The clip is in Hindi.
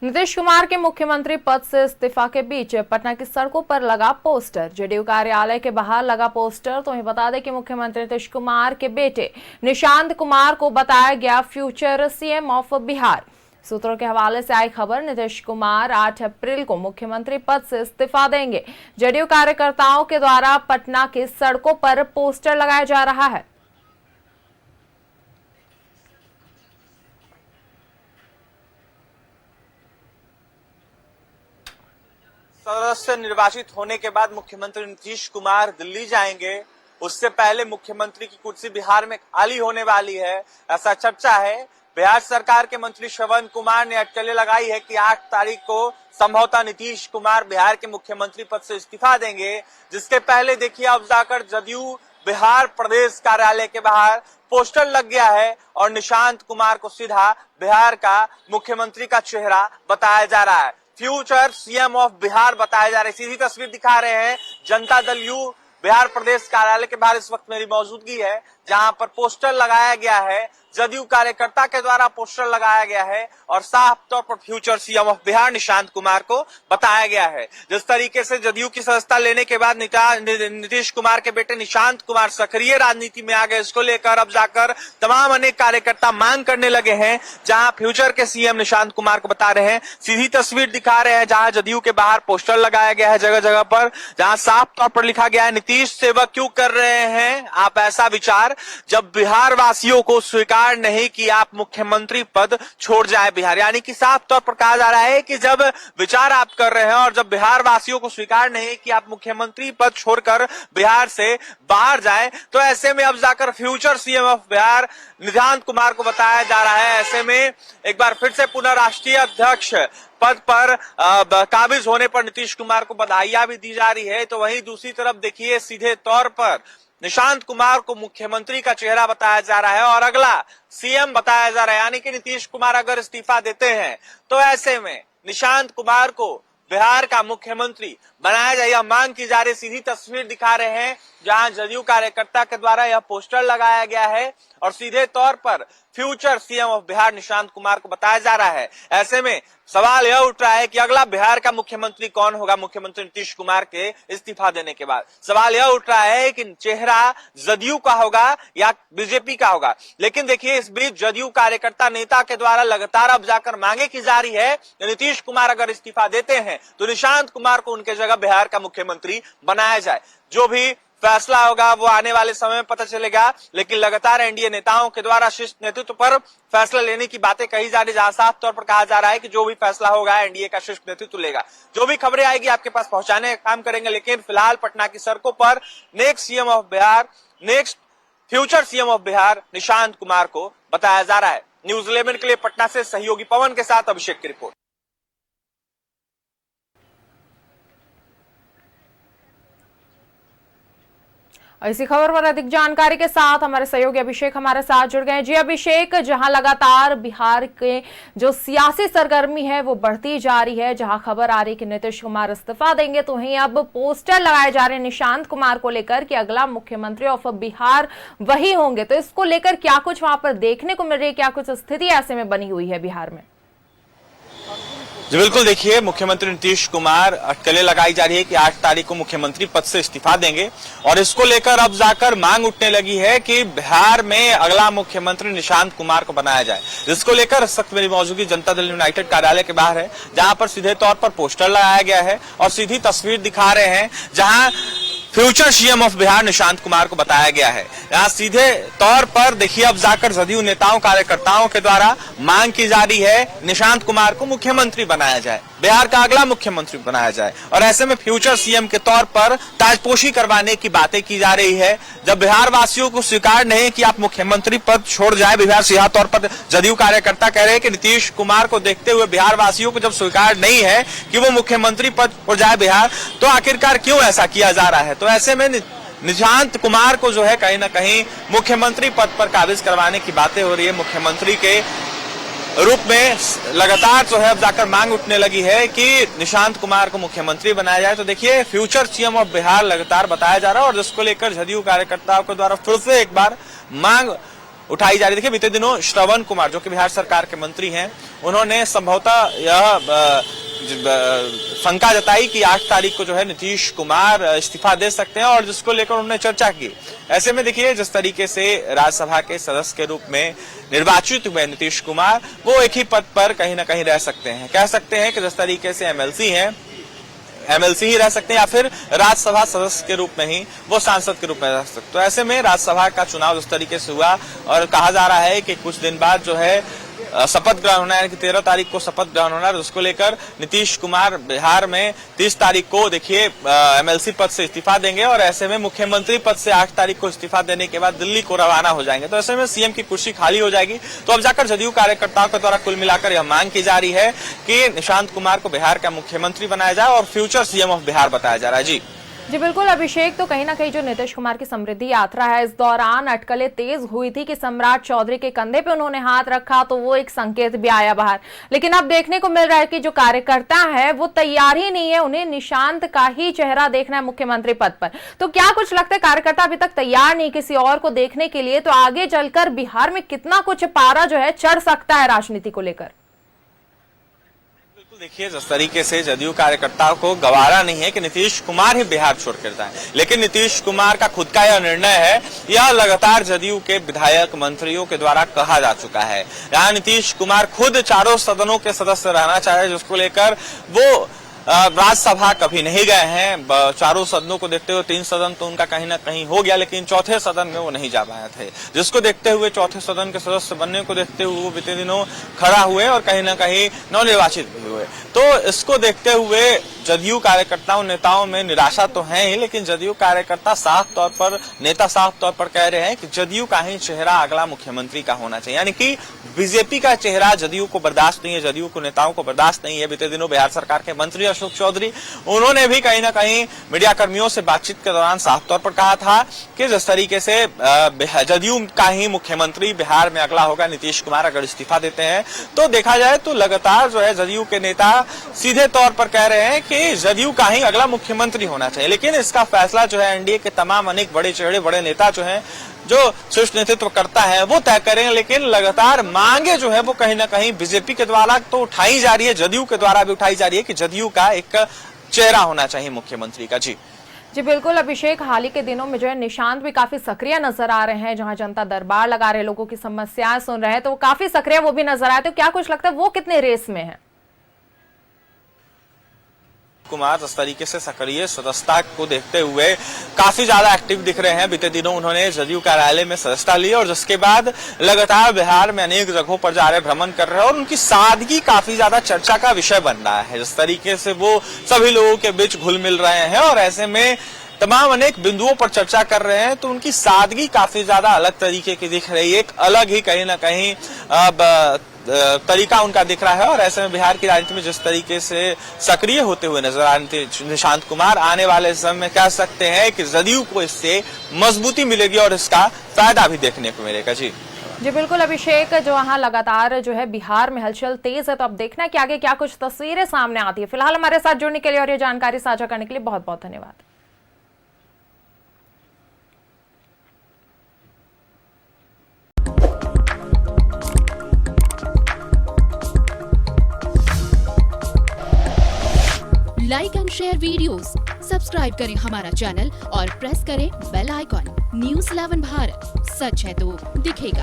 नीतीश कुमार के मुख्यमंत्री पद से इस्तीफा के बीच पटना की सड़कों पर लगा पोस्टर। जेडीयू कार्यालय के बाहर लगा पोस्टर। तो बता दें कि मुख्यमंत्री नीतीश कुमार के बेटे निशांत कुमार को बताया गया फ्यूचर सीएम ऑफ बिहार। सूत्रों के हवाले से आई खबर, नीतीश कुमार 8 अप्रैल को मुख्यमंत्री पद से इस्तीफा देंगे। जेडीयू कार्यकर्ताओं के द्वारा पटना की सड़कों पर पोस्टर लगाया जा रहा है। सदस्य निर्वाचित होने के बाद मुख्यमंत्री नीतीश कुमार दिल्ली जाएंगे। उससे पहले मुख्यमंत्री की कुर्सी बिहार में खाली होने वाली है, ऐसा चर्चा है। बिहार सरकार के मंत्री श्रवण कुमार ने अटकलें लगाई है कि 8 तारीख को संभवतः नीतीश कुमार बिहार के मुख्यमंत्री पद से इस्तीफा देंगे। जिसके पहले देखिए अब जाकर जदयू बिहार प्रदेश कार्यालय के बाहर पोस्टर लग गया है और निशांत कुमार को सीधा बिहार का मुख्यमंत्री का चेहरा बताया जा रहा है। फ्यूचर सीएम ऑफ बिहार बताए जा रहे। सीधी तस्वीर दिखा रहे हैं जनता दल यू बिहार प्रदेश कार्यालय के बाहर इस वक्त मेरी मौजूदगी है, जहां पर पोस्टर लगाया गया है। जदयू कार्यकर्ता के द्वारा पोस्टर लगाया गया है और साफ तौर पर future CM of Bihar Nishant Kumar को बताया गया है। जिस तरीके से जदयू की सदस्यता लेने के बाद नीतीश कुमार के बेटे निशांत कुमार सक्रिय राजनीति में आ गए, इसको लेकर अब जाकर तमाम अनेक कार्यकर्ता मांग करने लगे हैं, जहां फ्यूचर के सीएम निशांत कुमार को बता रहे हैं। सीधी तस्वीर दिखा रहे हैं जहां जदयू के बाहर पोस्टर लगाया गया है जगह जगह पर, जहां साफ तौर पर लिखा गया है नीतीश सेवा क्यों कर रहे हैं आप ऐसा विचार, जब बिहार वासियों को स्वीकार नहीं कि आप मुख्यमंत्री पद छोड़ जाए बिहार। यानी कि साफ तौर पर कहा जा रहा है कि जब विचार आप कर रहे हैं और जब बिहार वासियों को स्वीकार नहीं कि आप मुख्यमंत्री पद छोड़कर बिहार से बाहर जाएं, तो ऐसे में अब जाकर future CM of Bihar Nishant Kumar को बताया जा रहा है। ऐसे में एक बार फिर से पुनः राष्ट्रीय अध्यक्ष पद पर काबिज होने पर नीतीश कुमार को बधाइयां भी दी जा रही है। तो वहीं दूसरी तरफ देखिए सीधे तौर पर निशांत कुमार को मुख्यमंत्री का चेहरा बताया जा रहा है और अगला सीएम बताया जा रहा है। यानी कि नीतीश कुमार अगर इस्तीफा देते हैं तो ऐसे में निशांत कुमार को बिहार का मुख्यमंत्री बनाया जाए, यह मांग की जा रही। सीधी तस्वीर दिखा रहे हैं जहां जदयू कार्यकर्ता के द्वारा यह पोस्टर लगाया गया है और सीधे तौर पर future CM of Bihar Nishant Kumar को बताया जा रहा है। ऐसे में सवाल यह उठ रहा है कि अगला बिहार का मुख्यमंत्री कौन होगा मुख्यमंत्री नीतीश कुमार के इस्तीफा देने के बाद। सवाल यह उठ रहा है कि चेहरा जदयू का होगा या बीजेपी का होगा। लेकिन देखिए इस बीच जदयू कार्यकर्ता नेता के द्वारा लगातार अब जाकर मांगे की जा रही है कि नीतीश कुमार अगर इस्तीफा देते हैं तो निशांत कुमार को उनके जगह बिहार का मुख्यमंत्री बनाया जाए। जो भी फैसला होगा वो आने वाले समय में पता चलेगा, लेकिन लगातार एनडीए नेताओं के द्वारा शीर्ष नेतृत्व पर फैसला लेने की बातें कही जा रही, जहां साफ तौर पर कहा जा रहा है कि जो भी फैसला होगा एनडीए का शीर्ष नेतृत्व लेगा। जो भी खबरें आएगी आपके पास पहुंचाने का काम करेंगे, लेकिन फिलहाल पटना की सड़कों पर next CM of Bihar, next future CM of Bihar Nishant Kumar को बताया जा रहा है। न्यूज 11 के लिए पटना से सहयोगी पवन के साथ अभिषेक की रिपोर्ट। इसी खबर पर अधिक जानकारी के साथ हमारे सहयोगी अभिषेक हमारे साथ जुड़ गए। जी अभिषेक, जहां लगातार बिहार के जो सियासी सरगर्मी है वो बढ़ती जा रही है, जहां खबर आ रही है कि नीतीश कुमार इस्तीफा देंगे, तो वहीं अब पोस्टर लगाए जा रहे हैं निशांत कुमार को लेकर कि अगला मुख्यमंत्री ऑफ बिहार वही होंगे। तो इसको लेकर क्या कुछ वहां पर देखने को मिल रही है, क्या कुछ स्थिति ऐसे में बनी हुई है बिहार में? जी बिल्कुल, देखिए मुख्यमंत्री नीतीश कुमार अटकलें लगाई जा रही है कि 8 तारीख को मुख्यमंत्री पद से इस्तीफा देंगे और इसको लेकर अब जाकर मांग उठने लगी है कि बिहार में अगला मुख्यमंत्री निशांत कुमार को बनाया जाए। जिसको लेकर इस वक्त मेरी मौजूदगी जनता दल यूनाइटेड कार्यालय के बाहर है, जहां पर सीधे तौर पर पोस्टर लगाया गया है और सीधी तस्वीर दिखा रहे हैं जहां future CM of Bihar Nishant Kumar को बताया गया है। यहाँ सीधे तौर पर देखिए अब जाकर जदयू नेताओं कार्यकर्ताओं के द्वारा मांग की जा रही है निशांत कुमार को मुख्यमंत्री बनाया जाए, बिहार का अगला मुख्यमंत्री बनाया जाए। और ऐसे में फ्यूचर सीएम के तौर पर ताजपोशी करवाने की बातें की जा रही है। जब बिहार वासियों को स्वीकार नहीं कि आप मुख्यमंत्री पद छोड़ जाए बिहार से, यहाँ तौर पर जदयू कार्यकर्ता कह रहे हैं कि नीतीश कुमार को देखते हुए बिहार वासियों को जब स्वीकार नहीं है कि वो मुख्यमंत्री पद छोड़ जाए बिहार, तो आखिरकार क्यों ऐसा किया जा रहा है। तो ऐसे में निशांत कुमार को जो है कहीं ना कहीं मुख्यमंत्री पद पर काबिज करवाने की बातें हो रही है। मुख्यमंत्री के रूप में लगातार जो है अब जाकर मांग उठने लगी है कि निशांत कुमार को मुख्यमंत्री बनाया जाए। तो देखिए फ्यूचर सीएम ऑफ बिहार लगातार बताया जा रहा है और जिसको लेकर जदयू कार्यकर्ताओं के द्वारा फिर से एक बार मांग उठाई जा रही है। देखिए बीते दिनों श्रवण कुमार जो कि बिहार सरकार के मंत्री हैं, उन्होंने संभवतः यह शंका जताई कि 8 तारीख को जो है नीतीश कुमार इस्तीफा दे सकते हैं और जिसको लेकर उन्होंने चर्चा की। ऐसे में देखिए जिस तरीके से राज्यसभा के सदस्य के रूप में निर्वाचित हुए नीतीश कुमार, वो एक ही पद पर कहीं ना कहीं रह सकते हैं। कह सकते हैं कि जिस तरीके से एमएलसी हैं, एमएलसी ही रह सकते हैं या फिर राज्यसभा सदस्य के रूप में ही वो सांसद के रूप में रह सकते। तो ऐसे में राज्यसभा का चुनाव जिस तरीके से हुआ और कहा जा रहा है कि कुछ दिन बाद जो है शपथ ग्रहण होना है कि 13 तारीख को शपथ ग्रहण होना है, जिसको लेकर नीतीश कुमार बिहार में 30 तारीख को देखिए एमएलसी पद से इस्तीफा देंगे और ऐसे में मुख्यमंत्री पद से 8 तारीख को इस्तीफा देने के बाद दिल्ली को रवाना हो जाएंगे। तो ऐसे में सीएम की कुर्सी खाली हो जाएगी। तो अब जाकर जदयू कार्यकर्ताओं के द्वारा कुल मिलाकर यह मांग की जा रही है कि निशांत कुमार को बिहार का मुख्यमंत्री बनाया जाए और फ्यूचर सीएम ऑफ बिहार बताया जा रहा है। जी बिल्कुल अभिषेक, तो कहीं ना कहीं जो नीतीश कुमार की समृद्धि यात्रा है, इस दौरान अटकलें तेज हुई थी कि सम्राट चौधरी के कंधे पे उन्होंने हाथ रखा, तो वो एक संकेत भी आया बाहर। लेकिन अब देखने को मिल रहा है कि जो कार्यकर्ता है वो तैयार ही नहीं है, उन्हें निशांत का ही चेहरा देखना है मुख्यमंत्री पद पर। तो क्या कुछ लगता है कार्यकर्ता अभी तक तैयार नहीं किसी और को देखने के लिए, तो आगे चलकर बिहार में कितना कुछ पारा जो है चढ़ सकता है राजनीति को लेकर? देखिए जिस तरीके से जदयू कार्यकर्ताओं को गवारा नहीं है कि नीतीश कुमार ही बिहार छोड़कर जाए, लेकिन नीतीश कुमार का खुद का यह निर्णय है, यह लगातार जदयू के विधायक मंत्रियों के द्वारा कहा जा चुका है। यहाँ नीतीश कुमार खुद चारों सदनों के सदस्य रहना चाहे, जिसको लेकर वो राज्यसभा कभी नहीं गए हैं। चारों सदनों को देखते हुए 3 सदन तो उनका कहीं ना कहीं हो गया, लेकिन चौथे सदन में वो नहीं जा पाए थे, जिसको देखते हुए चौथे सदन के सदस्य बनने को देखते हुए वो बीते दिनों खड़ा हुए और कहीं ना कहीं नवनिर्वाचित भी हुए। तो इसको देखते हुए जदयू कार्यकर्ताओं नेताओं में निराशा तो है ही, लेकिन जदयू कार्यकर्ता साफ तौर पर, नेता साफ तौर पर कह रहे हैं कि जदयू का ही चेहरा अगला मुख्यमंत्री का होना चाहिए। यानी कि बीजेपी का चेहरा जदयू को बर्दाश्त नहीं है, जदयू को नेताओं को बर्दाश्त नहीं है। बीते दिनों बिहार सरकार के मंत्री अशोक चौधरी, उन्होंने भी कहीं ना कहीं मीडिया कर्मियों से बातचीत के दौरान साफ तौर पर कहा था कि जिस तरीके से जदयू का ही मुख्यमंत्री बिहार में अगला होगा नीतीश कुमार अगर इस्तीफा देते हैं। तो देखा जाए तो लगातार जो है जदयू के नेता सीधे तौर पर कह रहे हैं कि जदयू का ही अगला मुख्यमंत्री होना चाहिए, लेकिन इसका फैसला जो है एनडीए के तमाम अनेक बड़े चेहरे, बड़े नेता जो हैं, जो शीर्ष नेतृत्व करता है, वो तय करेंगे। लेकिन लगातार मांगे जो है वो कहीं ना कहीं बीजेपी के द्वारा तो उठाई जा रही है, जदयू के द्वारा भी उठाई जा रही है कि जदयू का एक चेहरा होना चाहिए मुख्यमंत्री का। जी बिल्कुल अभिषेक, हाल ही के दिनों में जो है निशांत भी काफी सक्रिय नजर आ रहे हैं, जहां जनता दरबार लगा रहे, लोगों की समस्याएं सुन रहे हैं, तो वो काफी सक्रिय वो भी नजर आए। तो क्या कुछ लगता है वो कितने रेस में है? कुमार जिस तरीके से सक्रिय सदस्यता को देखते हुए काफी ज्यादा एक्टिव दिख रहे हैं। बीते दिनों उन्होंने जदयू कार्यालय में सदस्यता ली और जिसके बाद लगातार बिहार में अनेक जगहों पर जा रहे, भ्रमण कर रहे हैं और उनकी सादगी काफी ज्यादा चर्चा का विषय बन रहा है। जिस तरीके से वो सभी लोगों के बीच घुल मिल रहे हैं और ऐसे में तमाम अनेक बिंदुओं पर चर्चा कर रहे हैं, तो उनकी सादगी काफी ज्यादा अलग तरीके की दिख रही है, एक अलग ही कहीं ना कहीं तरीका उनका दिख रहा है। और ऐसे में बिहार की राजनीति में जिस तरीके से सक्रिय होते हुए नजर आ रहे निशांत कुमार, आने वाले समय में कह सकते हैं कि जदयू को इससे मजबूती मिलेगी और इसका फायदा भी देखने को मिलेगा। जी बिल्कुल अभिषेक, जो वहाँ लगातार जो है बिहार में हलचल तेज है, तो अब देखना है कि आगे क्या कुछ तस्वीरें सामने आती है। फिलहाल हमारे साथ जुड़ने के लिए और ये जानकारी साझा करने के लिए बहुत बहुत धन्यवाद। Like and share videos, subscribe करें हमारा चैनल और प्रेस करें बेल आइकॉन। न्यूज़ 11 भारत, सच है तो दिखेगा।